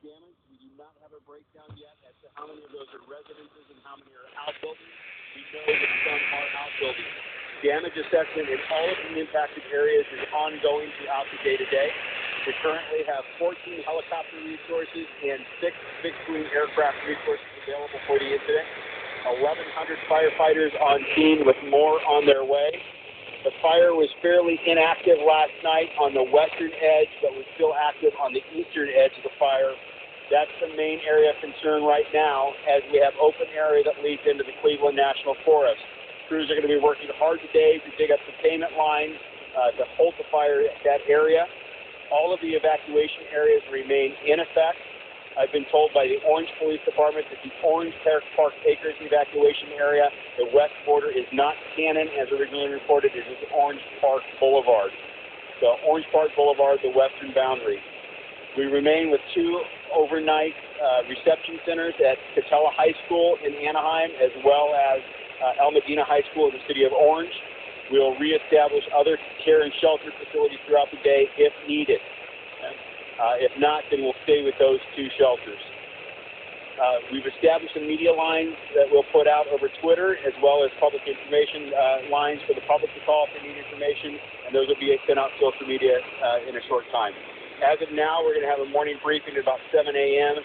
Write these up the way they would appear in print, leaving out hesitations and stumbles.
damage. We do not have a breakdown yet as to how many of those are residences and how many are outbuildings. We know that some are outbuildings. Damage assessment in all of the impacted areas is ongoing throughout the day-to-day. We currently have 14 helicopter resources and 6 fixed-wing aircraft resources available for the incident. 1,100 firefighters on scene with more on their way. The fire was fairly inactive last night on the western edge, but was still active on the eastern edge of the fire. That's the main area of concern right now, as we have open area that leads into the Cleveland National Forest. Crews are going to be working hard today to dig up containment lines to hold the fire at that area. All of the evacuation areas remain in effect. I've been told by the Orange Police Department that the Orange Park Acres evacuation area, the west border, is not Cannon as originally reported. It is Orange Park Boulevard. So Orange Park Boulevard, the western boundary. We remain with 2 overnight reception centers at Catella High School in Anaheim, as well as El Medina High School in the city of Orange. We'll reestablish other care and shelter facilities throughout the day if needed. If not, then we'll stay with those 2 shelters. We've established some media lines that we'll put out over Twitter, as well as public information lines for the public to call if they need information, and those will be sent out social media in a short time. As of now, we're going to have a morning briefing at about 7 a.m.,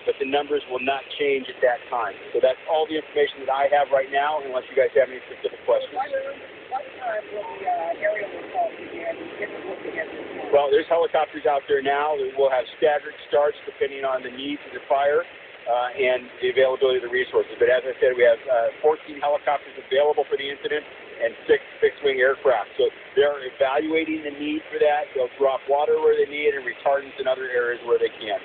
but the numbers will not change at that time. So that's all the information that I have right now, unless you guys have any specific questions. What time will the area report begin? Well, there's helicopters out there now. We'll have staggered starts depending on the needs of the fire and the availability of the resources. But as I said, we have 14 helicopters available for the incident and 6 fixed-wing aircraft. So they're evaluating the need for that. They'll drop water where they need and retardants in other areas where they can.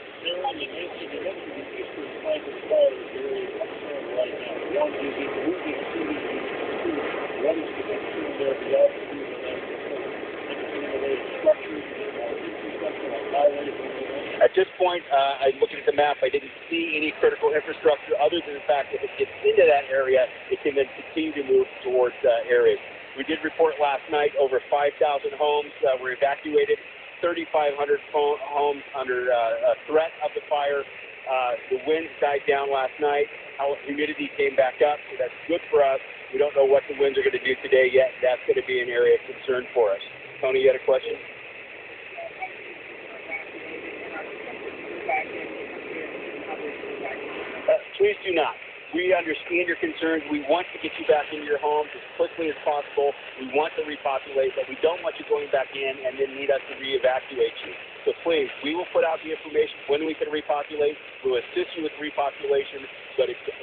At this point, I'm looking at the map. I didn't see any critical infrastructure other than the fact that if it gets into that area, it can then continue to move towards areas. We did report last night over 5,000 homes were evacuated, 3,500 homes under threat of the fire. The winds died down last night. Humidity came back up, so that's good for us. We don't know what the winds are going to do today yet. That's going to be an area of concern for us. Tony, you had a question? Please do not. We understand your concerns. We want to get you back into your homes as quickly as possible. We want to repopulate, but we don't want you going back in and then need us to re-evacuate you. So please, we will put out the information when we can repopulate. We'll assist you with repopulation, but it's